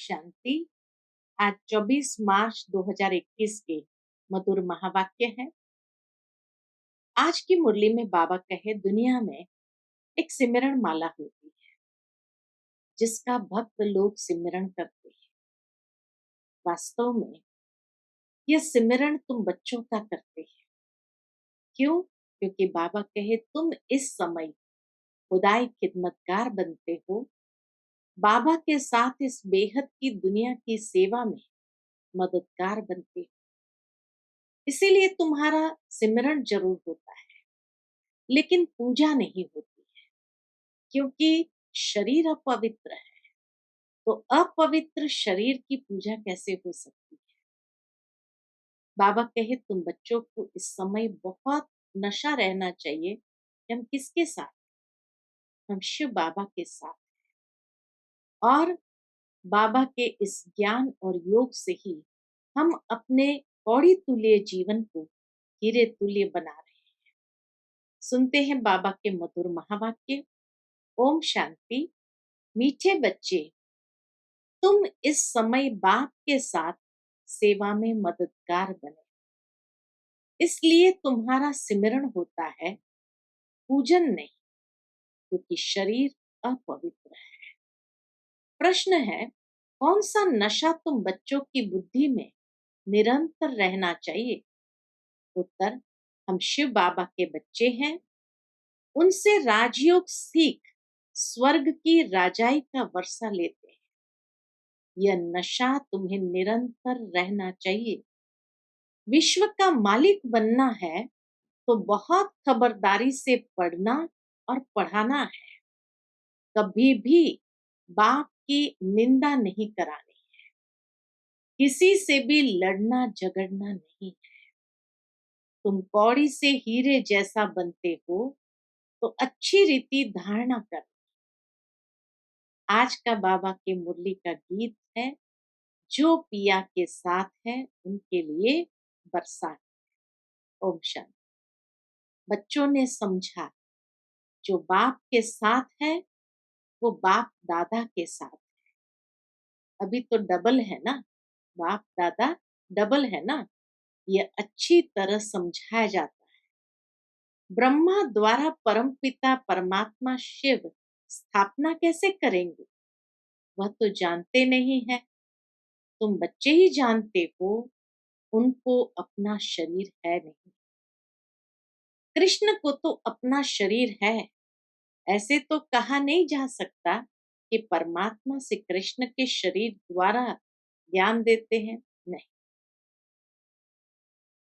शांति। आज 24 मार्च 2021 के मधुर महावाक्य है। आज की मुरली में बाबा कहे, दुनिया में एक सिमरण माला होती है जिसका भक्त लोग सिमरण करते हैं। वास्तव में यह सिमरण तुम बच्चों का करते हैं। क्यों? क्योंकि बाबा कहे तुम इस समय खुदाई खिदमतगार बनते हो, बाबा के साथ इस बेहद की दुनिया की सेवा में मददगार बनते हो। इसीलिए तुम्हारा सिमरण जरूर होता है, लेकिन पूजा नहीं होती है, क्योंकि शरीर अपवित्र है। तो अपवित्र शरीर की पूजा कैसे हो सकती है? बाबा कहे तुम बच्चों को इस समय बहुत नशा रहना चाहिए। हम किसके साथ? हम शिव बाबा के साथ। और बाबा के इस ज्ञान और योग से ही हम अपने कौड़ी तुल्य जीवन को हीरे तुल्य बना रहे हैं। सुनते हैं बाबा के मधुर महावाक्य। ओम शांति। मीठे बच्चे, तुम इस समय बाप के साथ सेवा में मददगार बने, इसलिए तुम्हारा सिमरण होता है, पूजन नहीं, क्योंकि शरीर अपवित्र है। प्रश्न है, कौन सा नशा तुम बच्चों की बुद्धि में निरंतर रहना चाहिए? उत्तर, हम शिव बाबा के बच्चे हैं, उनसे राजयोग सीख स्वर्ग की राजाई का वर्षा लेते हैं। यह नशा तुम्हें निरंतर रहना चाहिए। विश्व का मालिक बनना है तो बहुत खबरदारी से पढ़ना और पढ़ाना है। कभी भी बाप की निंदा नहीं करानी है, किसी से भी लड़ना झगड़ना नहीं है। तुम कौड़ी से हीरे जैसा बनते हो तो अच्छी रीति धारणा कर। आज का बाबा के मुरली का गीत है, जो पिया के साथ है उनके लिए बरसात। ओम शांति। बच्चों ने समझा, जो बाप के साथ है वो बाप दादा के साथ है। अभी तो डबल है ना, बाप दादा डबल है ना। ये अच्छी तरह समझाया जाता है। ब्रह्मा द्वारा परमपिता परमात्मा शिव स्थापना कैसे करेंगे, वह तो जानते नहीं है। तुम बच्चे ही जानते हो, उनको अपना शरीर है नहीं। कृष्ण को तो अपना शरीर है। ऐसे तो कहा नहीं जा सकता कि परमात्मा से कृष्ण के शरीर द्वारा ज्ञान देते हैं। नहीं,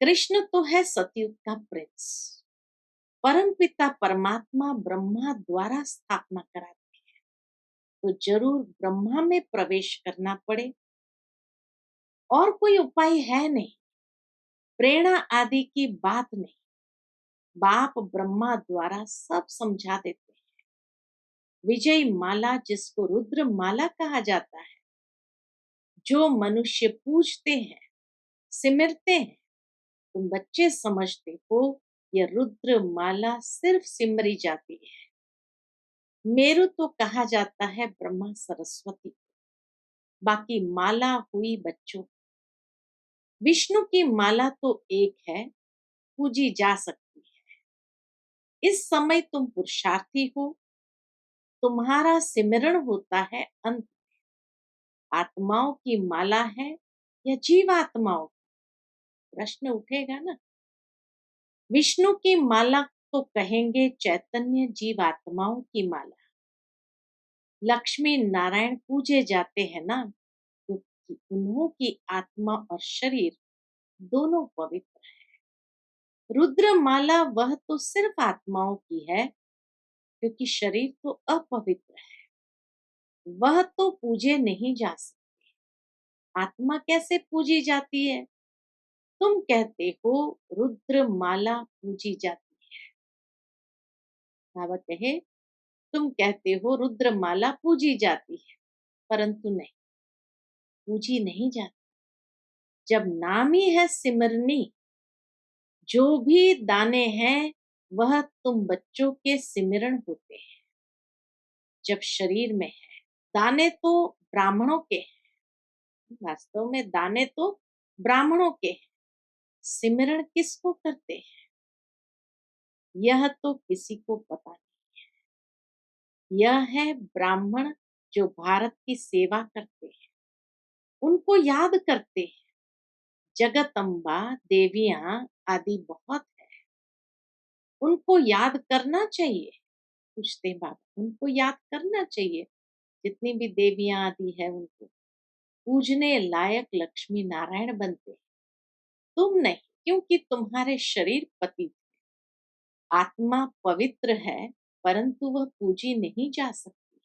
कृष्ण तो है सतयुग का प्रिंस। परमपिता परमात्मा ब्रह्मा द्वारा स्थापना कराते हैं, तो जरूर ब्रह्मा में प्रवेश करना पड़े। और कोई उपाय है नहीं, प्रेरणा आदि की बात नहीं। बाप ब्रह्मा द्वारा सब समझा देते हैं। विजय माला, जिसको रुद्र माला कहा जाता है, जो मनुष्य पूजते हैं, सिमरते हैं, तुम बच्चे समझते हो यह रुद्र माला सिर्फ सिमरी जाती है। मेरु तो कहा जाता है ब्रह्मा सरस्वती को, बाकी माला हुई बच्चों। विष्णु की माला तो एक है, पूजी जा सकती है। इस समय तुम पुरुषार्थी हो, तुम्हारा सिमरण होता है अंत में। आत्माओं की माला है या जीवात्माओं? प्रश्न उठेगा ना। विष्णु की माला तो कहेंगे चैतन्य जीवात्माओं की माला। लक्ष्मी नारायण पूजे जाते हैं ना, क्योंकि उन्हों की आत्मा और शरीर दोनों पवित्र है। रुद्र माला वह तो सिर्फ आत्माओं की है, क्योंकि शरीर तो अपवित्र है, वह तो पूजे नहीं जा सकती। आत्मा कैसे पूजी जाती है? तुम कहते हो रुद्र माला पूजी जाती है। बाबा कहे तुम कहते हो रुद्र माला पूजी जाती है, परंतु नहीं, पूजी नहीं जाती। जब नाम ही है सिमरनी, जो भी दाने हैं वह तुम बच्चों के सिमरण होते हैं। जब शरीर में है, दाने तो ब्राह्मणों के हैं, वास्तव में दाने तो ब्राह्मणों के हैं, सिमरण किसको करते हैं यह तो किसी को पता नहीं। यह है ब्राह्मण जो भारत की सेवा करते हैं, उनको याद करते हैं। जगदम्बा, देवियां आदि बहुत है, उनको याद करना चाहिए। पूछते बाबा, उनको याद करना चाहिए। जितनी भी देवियां आदि है उनको पूजने लायक लक्ष्मी नारायण बनते हैं, तुम नहीं, क्योंकि तुम्हारे शरीर पतित, आत्मा पवित्र है, परंतु वह पूजी नहीं जा सकती,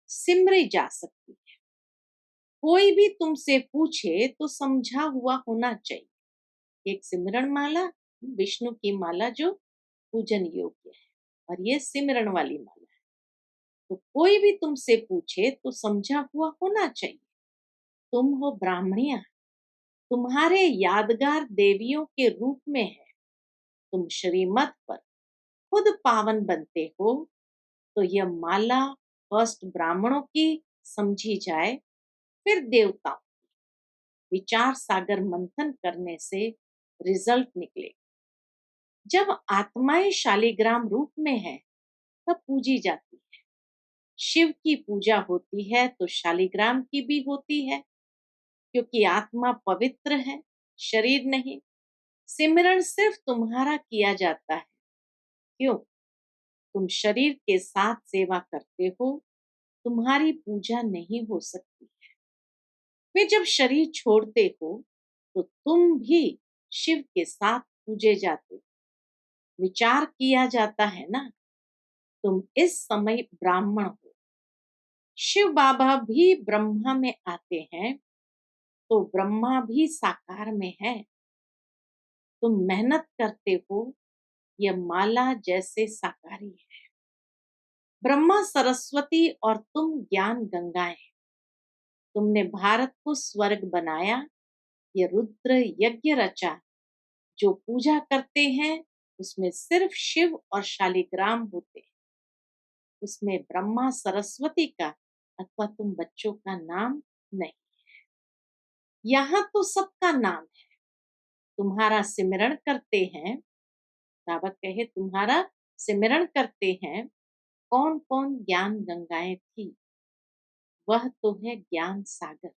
सिमरी जा सकती है। कोई भी तुमसे पूछे तो समझा हुआ होना चाहिए। एक सिमरन माला, विष्णु की माला जो पूजन योग्य है, और ये सिमरन वाली माला है। तो कोई भी तुमसे पूछे तो समझा हुआ होना चाहिए। तुम हो ब्राह्मणिया, तुम्हारे यादगार देवियों के रूप में है। तुम श्रीमत पर खुद पावन बनते हो, तो यह माला फर्स्ट ब्राह्मणों की समझी जाए, फिर देवताओं। विचार सागर मंथन करने से रिजल्ट निकले। जब आत्माएं शालिग्राम रूप में है, तब पूजी जाती है। शिव की पूजा होती है तो शालिग्राम की भी होती है, क्योंकि आत्मा पवित्र है, शरीर नहीं। सिमरण सिर्फ तुम्हारा किया जाता है। क्यों? तुम शरीर के साथ सेवा करते हो, तुम्हारी पूजा नहीं हो सकती। वे जब शरीर छोड़ते हो तो तुम भी शिव के साथ पूजे जाते हो। विचार किया जाता है ना, तुम इस समय ब्राह्मण हो। शिव बाबा भी ब्रह्मा में आते हैं, तो ब्रह्मा भी साकार में है। तुम मेहनत करते हो, यह माला जैसे साकारी है। ब्रह्मा सरस्वती और तुम ज्ञान गंगाएं। तुमने भारत को स्वर्ग बनाया, ये रुद्र यज्ञ रचा। जो पूजा करते हैं उसमें सिर्फ शिव और शालिग्राम होते हैं। उसमें ब्रह्मा सरस्वती का अथवा तुम बच्चों का नाम नहीं। यहाँ तो सबका नाम है। तुम्हारा सिमरण करते हैं, बाबा कहे तुम्हारा सिमरण करते हैं। कौन कौन ज्ञान गंगाएं थी, वह तो है ज्ञान सागर।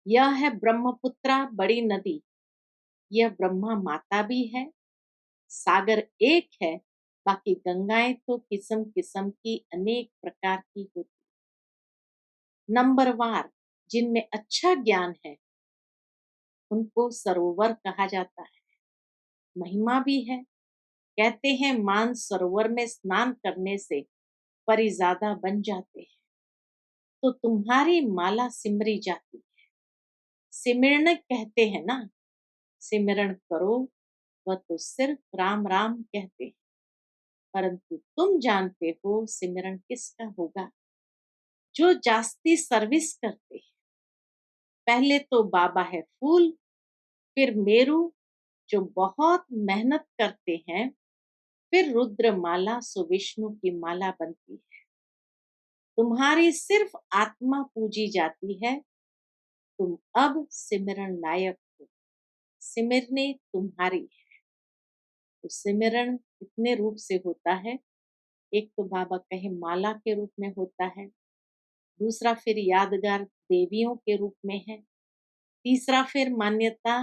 यह है ब्रह्मपुत्रा बड़ी नदी, यह ब्रह्मा माता भी है। सागर एक है, बाकी गंगाएं तो किस्म किस्म की अनेक प्रकार की होती। नंबरवार जिनमें अच्छा ज्ञान है, उनको सरोवर कहा जाता है। महिमा भी है। कहते हैं मान सरोवर में स्नान करने से परिजादा बन जाते हैं। तो तुम्हारी माला सिमरी जाती है। सिमरन कहते हैं ना, सिमरण करो, वह तो सिर्फ राम राम कहते हैं। परंतु तुम जानते हो सिमरन किसका होगा? जो जास्ती सर्विस करते हैं। पहले तो बाबा है फूल, फिर मेरू जो बहुत मेहनत करते हैं, फिर रुद्र माला सो विष्णु की माला बनती है। तुम्हारी सिर्फ आत्मा पूजी जाती है। तुम अब सिमरन लायक हो। सिमरने तुम्हारी है। तो सिमरन कितने रूप से होता है? एक तो बाबा कहे माला के रूप में होता है, दूसरा फिर यादगार देवियों के रूप में है, तीसरा फिर मान्यता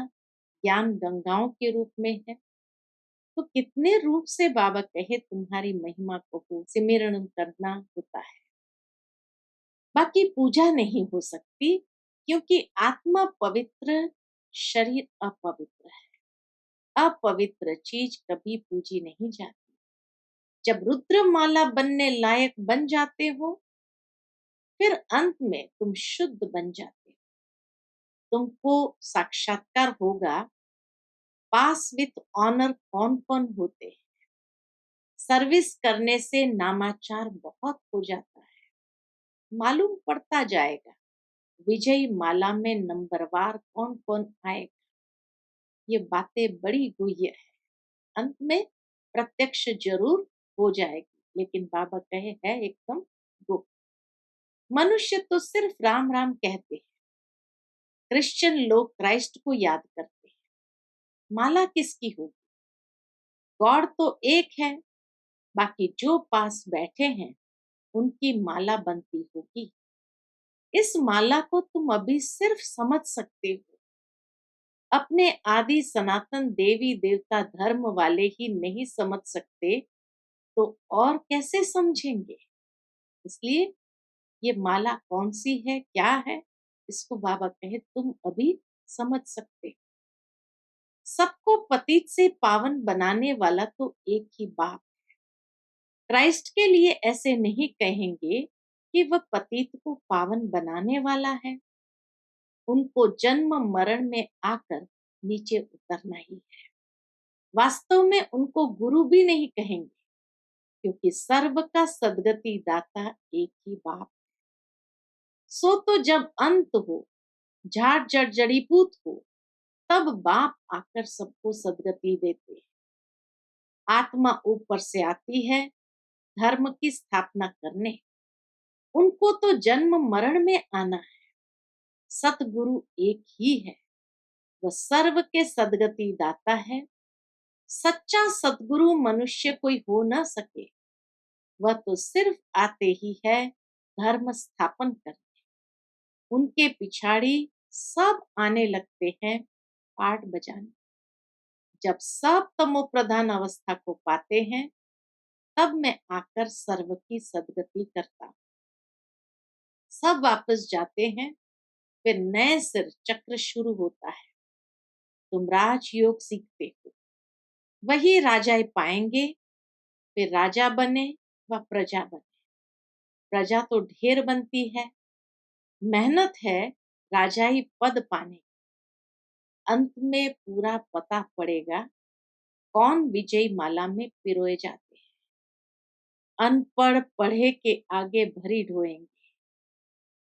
ज्ञान गंगाओं के रूप में है। तो कितने रूप से बाबा कहे तुम्हारी महिमा को हो सिमरण करना होता है। बाकी पूजा नहीं हो सकती, क्योंकि आत्मा पवित्र, शरीर अपवित्र है। अपवित्र चीज कभी पूजी नहीं जाती। जब रुद्र माला बनने लायक बन जाते हो, फिर अंत में तुम शुद्ध बन जाते हो। तुमको साक्षात्कार होगा, पास विथ ऑनर कौन कौन होते हैं। सर्विस करने से नामाचार बहुत हो जाता है, मालूम पड़ता जाएगा। विजयी माला में नंबरवार कौन कौन आएगा, ये बातें बड़ी गुह्य है। अंत में प्रत्यक्ष जरूर हो जाएगी, लेकिन बाबा कहे है एकदम गुप्त। मनुष्य तो सिर्फ राम राम कहते हैं, क्रिश्चियन लोग क्राइस्ट को याद करते हैं। माला किसकी होगी? गॉड तो एक है, बाकी जो पास बैठे हैं उनकी माला बनती होगी। इस माला को तुम अभी सिर्फ समझ सकते हो, अपने आदि सनातन देवी देवता धर्म वाले ही नहीं समझ सकते तो और कैसे समझेंगे? इसलिए ये माला कौन सी है, क्या है, इसको बाबा कहे तुम अभी समझ सकते हो। सबको पतित से पावन बनाने वाला तो एक ही बाप। क्राइस्ट के लिए ऐसे नहीं कहेंगे कि वह पतित को पावन बनाने वाला है। उनको जन्म मरण में आकर नीचे उतरना ही है। वास्तव में उनको गुरु भी नहीं कहेंगे, क्योंकि सर्व का सद्गति दाता एक ही बाप। सो तो जब अंत हो, झाड़ जड़ जड़ीभूत हो, तब बाप आकर सबको सद्गति देते हैं। आत्मा ऊपर से आती है धर्म की स्थापना करने। उनको तो जन्म मरण में आना है। सतगुरु एक ही है, वह सर्व के सद्गति दाता है। सच्चा सतगुरु मनुष्य कोई हो न सके, वह तो सिर्फ आते ही है धर्म स्थापन करने। उनके पिछाड़ी सब आने लगते हैं पाठ बजाने। जब सब तमो प्रधान अवस्था को पाते हैं, तब मैं आकर सर्व की सद्गति करता हूँ। सब वापस जाते हैं, फिर नए सिर चक्र शुरू होता है। तुम राजयोग सीखते हो, वही राजाएं पाएंगे, फिर राजा बने व प्रजा बने। प्रजा तो ढेर बनती है, मेहनत है राजाई पद पाने। अंत में पूरा पता पड़ेगा कौन विजयी माला में पिरोए जाते हैं। अनपढ़ पढ़े के आगे भरी ढोएंगे।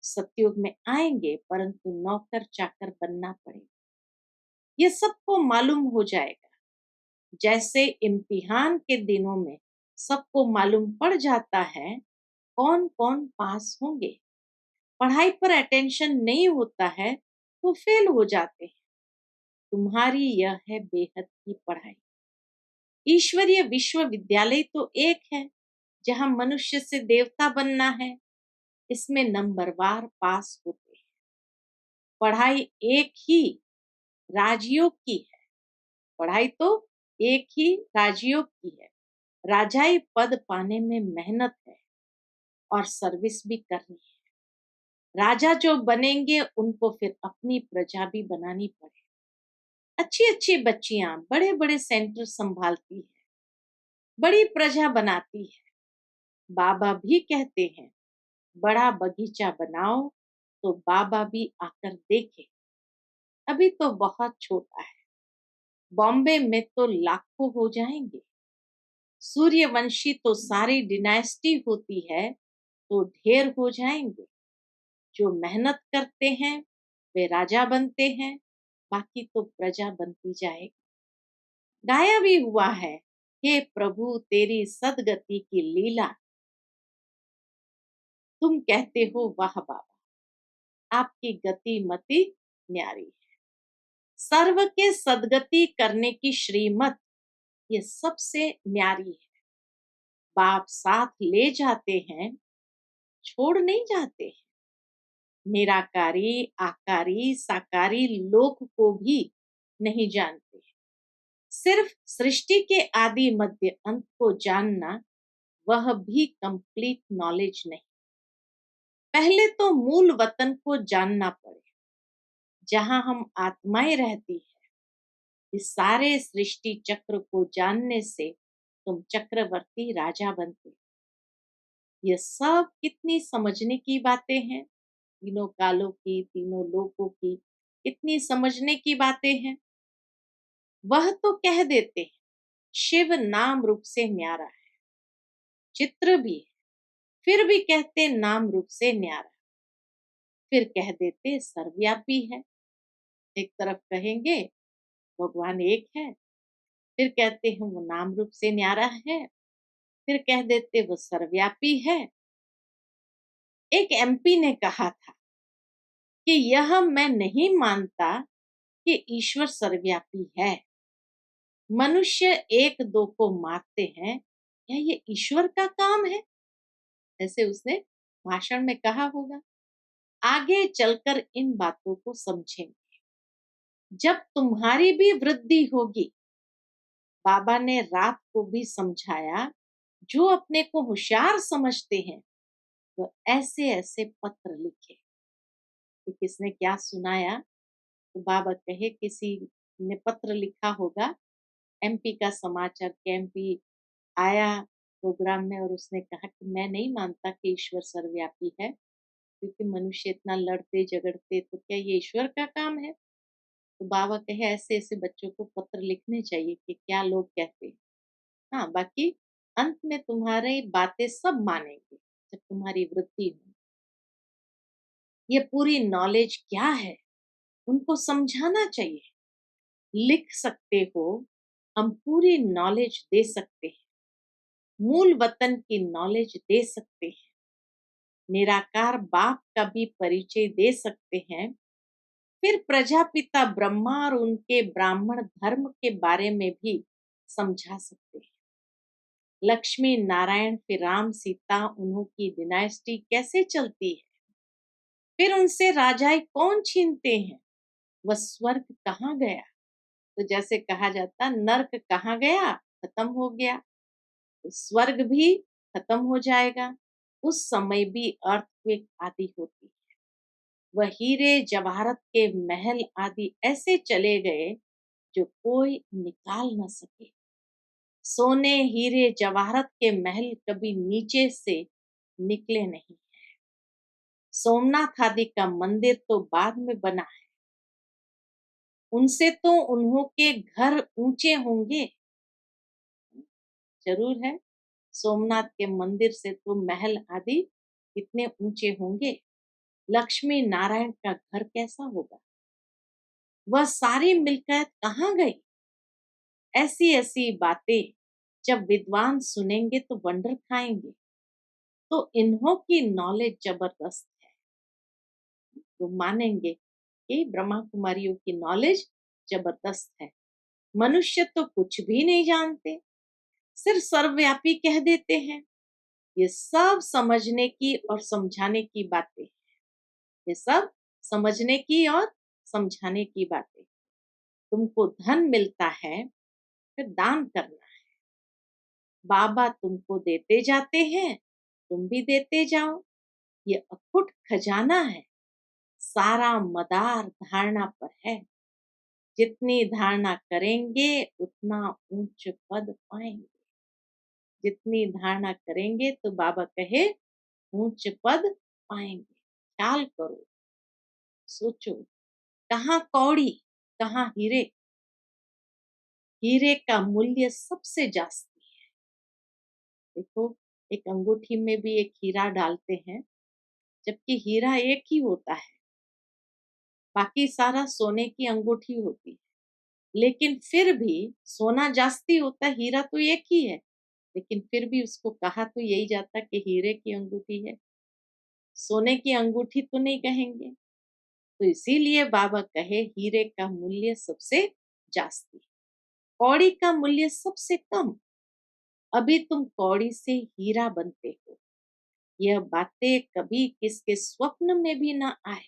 सतयुग में आएंगे, परंतु नौकर चाकर बनना पड़ेगा। ये सबको मालूम हो जाएगा। जैसे इम्तिहान के दिनों में सबको मालूम पड़ जाता है कौन कौन पास होंगे। पढ़ाई पर अटेंशन नहीं होता है तो फेल हो जाते हैं। तुम्हारी यह है बेहद की पढ़ाई। ईश्वरीय विश्वविद्यालय तो एक है, जहां मनुष्य से देवता बनना है। इसमें नंबरवार पास होते हैं। पढ़ाई एक ही राजयोग की है। पढ़ाई तो एक ही राजयोग की है। राजाई पद पाने में मेहनत है और सर्विस भी करनी है। राजा जो बनेंगे उनको फिर अपनी प्रजा भी बनानी पड़े। अच्छी अच्छी बच्चियां बड़े बड़े सेंटर संभालती है, बड़ी प्रजा बनाती है। बाबा भी कहते हैं बड़ा बगीचा बनाओ तो बाबा भी आकर देखे। अभी तो बहुत छोटा है, बॉम्बे में तो लाखों हो जाएंगे। सूर्यवंशी तो सारी डिनास्टी होती है तो ढेर हो जाएंगे। जो मेहनत करते हैं वे राजा बनते हैं, बाकी तो प्रजा बनती जाएगी। गाया भी हुआ है, हे प्रभु तेरी सदगति की लीला। तुम कहते हो वाह बाबा, आपकी गति मति न्यारी है। सर्व के सदगति करने की श्रीमत ये सबसे न्यारी है। बाप साथ ले जाते हैं, छोड़ नहीं जाते हैं। निराकारी आकारी साकारी लोक को भी नहीं जानते। सिर्फ सृष्टि के आदि मध्य अंत को जानना, वह भी कंप्लीट नॉलेज नहीं। पहले तो मूल वतन को जानना पड़े, जहां हम आत्माएं रहती है। इस सारे सृष्टि चक्र को जानने से तुम चक्रवर्ती राजा बनते। ये सब कितनी समझने की बातें हैं। तीनों कालों की, तीनों लोकों की कितनी समझने की बातें हैं। वह तो कह देते हैं शिव नाम रूप से न्यारा है, चित्र भी है, फिर भी कहते नाम रूप से न्यारा। फिर कह देते सर्वव्यापी है। एक तरफ कहेंगे भगवान एक है, फिर कहते हैं वो नाम रूप से न्यारा है, फिर कह देते वो सर्वव्यापी है। एक एमपी ने कहा था कि यह मैं नहीं मानता कि ईश्वर सर्वव्यापी है। मनुष्य एक दो को मारते हैं, क्या ये ईश्वर का काम है? ऐसे उसने भाषण में कहा होगा। आगे चलकर इन बातों को समझेंगे। जब तुम्हारी भी वृद्धि होगी, बाबा ने रात को भी समझाया, जो अपने को होशियार समझते हैं वो ऐसे ऐसे पत्र लिखे। कि किसने क्या सुनाया, तो बाबा कहे किसी ने पत्र लिखा होगा, एमपी का समाचार कि एमपी आया प्रोग्राम में और उसने कहा कि मैं नहीं मानता कि ईश्वर सर्वव्यापी है, क्योंकि मनुष्य इतना लड़ते झगड़ते, तो क्या ये ईश्वर का काम है? तो बाबा कहे ऐसे ऐसे बच्चों को पत्र लिखने चाहिए कि क्या लोग कहते हैं। हाँ, बाकी अंत में तुम्हारी बातें सब मानेंगे जब तुम्हारी वृद्धि हो। ये पूरी नॉलेज क्या है उनको समझाना चाहिए। लिख सकते हो, हम पूरी नॉलेज दे सकते हैं, मूल वतन की नॉलेज दे सकते हैं, निराकार बाप का भी परिचय दे सकते हैं, फिर प्रजापिता ब्रह्मा और उनके ब्राह्मण धर्म के बारे में भी समझा सकते हैं। लक्ष्मी नारायण फिर राम सीता, उन्हों की डिनाइस्टी कैसे चलती है, फिर उनसे राजाई कौन छीनते हैं, वह स्वर्ग कहाँ गया। तो जैसे कहा जाता नर्क कहाँ गया, खत्म हो गया, तो स्वर्ग भी खत्म हो जाएगा। उस समय भी अर्थक्वेक आदि होती है। वह हीरे जवाहरत के महल आदि ऐसे चले गए जो कोई निकाल न सके। सोने हीरे जवाहरत के महल कभी नीचे से निकले नहीं। सोमनाथ आदि का मंदिर तो बाद में बना है, उनसे तो उन्हों के घर ऊंचे होंगे। जरूर है, सोमनाथ के मंदिर से तो महल आदि कितने ऊंचे होंगे। लक्ष्मी नारायण का घर कैसा होगा, वह सारी मिलकत कहाँ गई। ऐसी ऐसी बातें जब विद्वान सुनेंगे तो वंडर खाएंगे। तो इन्हों की नॉलेज जबरदस्त है, वो मानेंगे कि ब्रह्मा कुमारियों की नॉलेज जबरदस्त है। मनुष्य तो कुछ भी नहीं जानते, सिर्फ सर्वव्यापी कह देते हैं। ये सब समझने की और समझाने की बातें, ये सब समझने की और समझाने की बातें। तुमको धन मिलता है, फिर दान करना है। बाबा तुमको देते जाते हैं, तुम भी देते जाओ। ये अखुट खजाना है, सारा मदार धारणा पर है। जितनी धारणा करेंगे उतना ऊंच पद पाएंगे। जितनी धारणा करेंगे तो बाबा कहे ऊंच पद पाएंगे। ख्याल करो, सोचो, कहाँ कौड़ी, कहाँ हीरे। हीरे का मूल्य सबसे जास्ती है। देखो, एक अंगूठी में भी एक हीरा डालते हैं, जबकि हीरा एक ही होता है, बाकी सारा सोने की अंगूठी होती है। लेकिन फिर भी सोना जास्ती होता है, हीरा तो एक ही है। लेकिन फिर भी उसको कहा तो यही जाता कि हीरे की अंगूठी है, सोने की अंगूठी तो नहीं कहेंगे। तो इसीलिए बाबा कहे हीरे का मूल्य सबसे जास्ती, कौड़ी का मूल्य सबसे कम। अभी तुम कौड़ी से हीरा बनते हो, यह बातें कभी किसके स्वप्न में भी ना आए।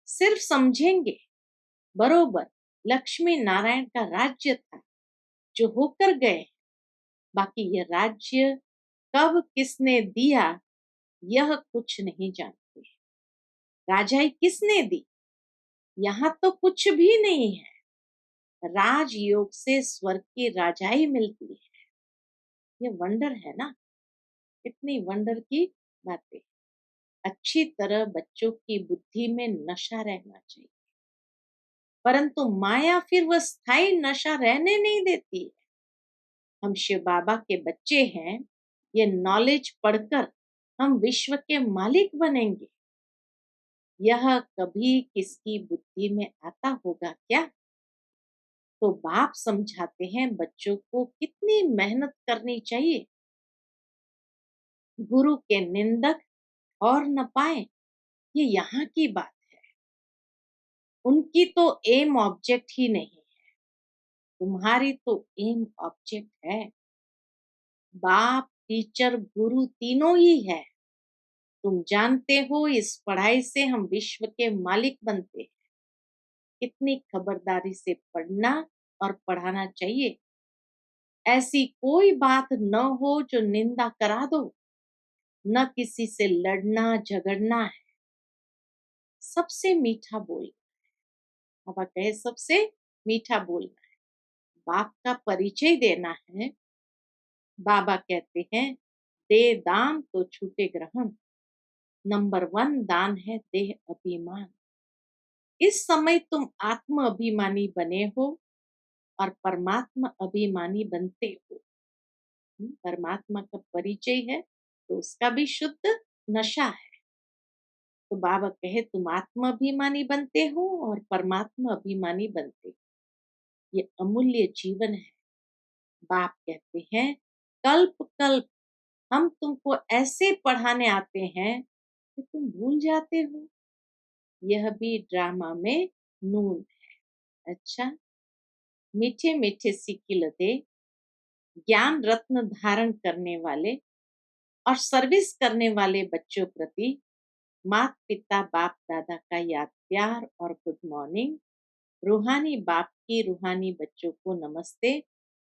सिर्फ समझेंगे बरोबर लक्ष्मी नारायण का राज्य था जो होकर गए। बाकी यह राज्य कब किसने दिया यह कुछ नहीं जानते। राजाई किसने दी, यहाँ तो कुछ भी नहीं है। राजयोग से स्वर्ग की राजाई मिलती है। ये वंडर है ना, इतनी वंडर की बातें। अच्छी तरह बच्चों की बुद्धि में नशा रहना चाहिए, परंतु माया फिर वह स्थायी नशा रहने नहीं देती है। हम शिव बाबा के बच्चे हैं, ये नॉलेज पढ़कर हम विश्व के मालिक बनेंगे। यह कभी किसकी बुद्धि में आता होगा क्या? तो बाप समझाते हैं बच्चों को कितनी मेहनत करनी चाहिए। गुरु के निंदक और न पाए, ये यहाँ की बात है। उनकी तो एम ऑब्जेक्ट ही नहीं है, तुम्हारी तो एम ऑब्जेक्ट है। बाप, टीचर, गुरु तीनों ही है। तुम जानते हो इस पढ़ाई से हम विश्व के मालिक बनते हैं। कितनी खबरदारी से पढ़ना और पढ़ाना चाहिए। ऐसी कोई बात न हो जो निंदा करा दो, न किसी से लड़ना झगड़ना है, सबसे मीठा बोलना। बाबा कहे सबसे मीठा बोलना है, बाप का परिचय देना है। बाबा कहते हैं दे दान तो छूटे ग्रहण। नंबर 1 दान है देह अभिमान। इस समय तुम आत्म अभिमानी बने हो और परमात्मा अभिमानी बनते हो। परमात्मा का परिचय है तो उसका भी शुद्ध नशा है। तो बाबा कहे तुम आत्म अभिमानी बनते हो और परमात्मा अभिमानी बनते हो। ये अमूल्य जीवन है। बाप कहते हैं कल्प कल्प हम तुमको ऐसे पढ़ाने आते हैं कि तुम भूल जाते हो। यह भी ड्रामा में नून है। अच्छा, मीठे मीठे सिक्किलते ज्ञान रत्न धारण करने वाले और सर्विस करने वाले बच्चों प्रति माता पिता बाप दादा का याद प्यार और गुड मॉर्निंग। रूहानी बाप की रूहानी बच्चों को नमस्ते।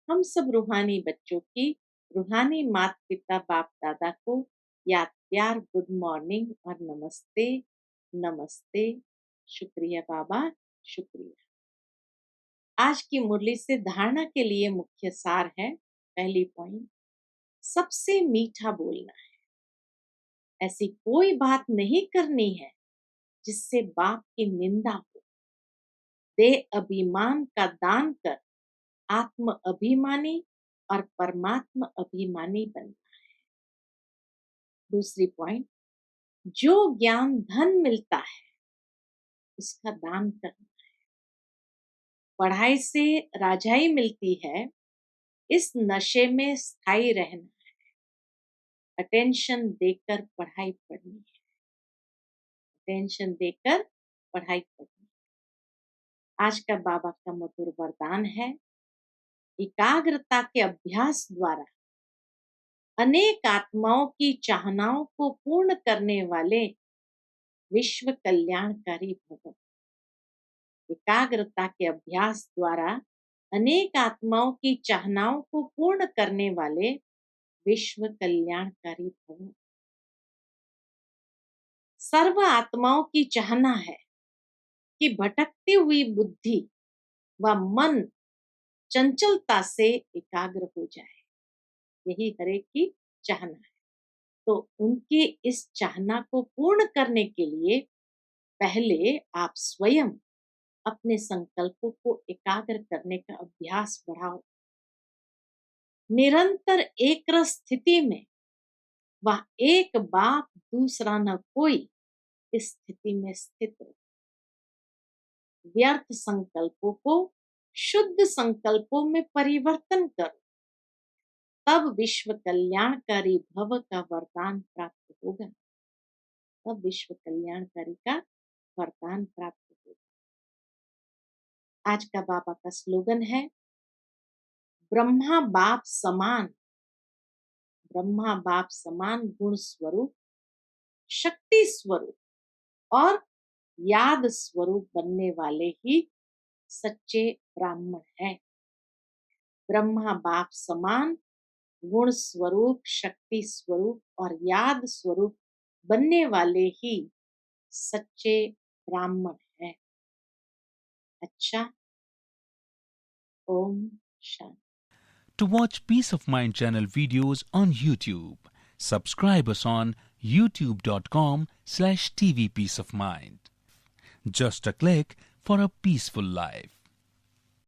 हम सब रूहानी बच्चों की रूहानी माता पिता बाप दादा को याद प्यार गुड मॉर्निंग और नमस्ते नमस्ते। शुक्रिया बाबा, शुक्रिया। आज की मुरली से धारणा के लिए मुख्य सार है। पहली पॉइंट, सबसे मीठा बोलना है। ऐसी कोई बात नहीं करनी है जिससे बाप की निंदा हो। दे अभिमान का दान कर आत्म अभिमानी और परमात्मा अभिमानी बनना है। दूसरी पॉइंट, जो ज्ञान धन मिलता है उसका दान करना है। पढ़ाई से राजाई मिलती है, इस नशे में स्थायी रहना है। अटेंशन देकर पढ़ाई पढ़नी है। अटेंशन देकर पढ़ाई पढ़नी है। आज का बाबा का मधुर वरदान है, एकाग्रता के अभ्यास द्वारा अनेक आत्माओं की चाहनाओं को पूर्ण करने वाले विश्व कल्याणकारी भव। एकाग्रता के अभ्यास द्वारा अनेक आत्माओं की चाहनाओं को पूर्ण करने वाले विश्व कल्याणकारी भव। सर्व आत्माओं की चाहना है कि भटकती हुई बुद्धि व मन चंचलता से एकाग्र हो जाए। यही हरेक की चाहना है। तो उनकी इस चाहना को पूर्ण करने के लिए पहले आप स्वयं अपने संकल्पों को एकाग्र करने का अभ्यास बढ़ाओ। निरंतर एक रस स्थिति में वह एक बाप दूसरा न कोई इस स्थिति में स्थित रहो। व्यर्थ संकल्पों को शुद्ध संकल्पों में परिवर्तन करो, तब विश्व कल्याणकारी भव का वरदान प्राप्त होगा। तब विश्व कल्याणकारी का वरदान प्राप्त होगा। आज का बाबा का स्लोगन है, ब्रह्मा बाप समान, ब्रह्मा बाप समान गुण स्वरूप, शक्ति स्वरूप और याद स्वरूप बनने वाले ही सच्चे ब्राह्मण हैं। ब्रह्मा बाप समान गुण स्वरूप, शक्ति स्वरूप और याद स्वरूप बनने वाले ही सच्चे ब्राह्मण हैं। अच्छा, Om Shanti. To watch Peace of Mind channel videos on YouTube, subscribe us on youtube.com/tvpeaceofmind. Just a click for a peaceful life.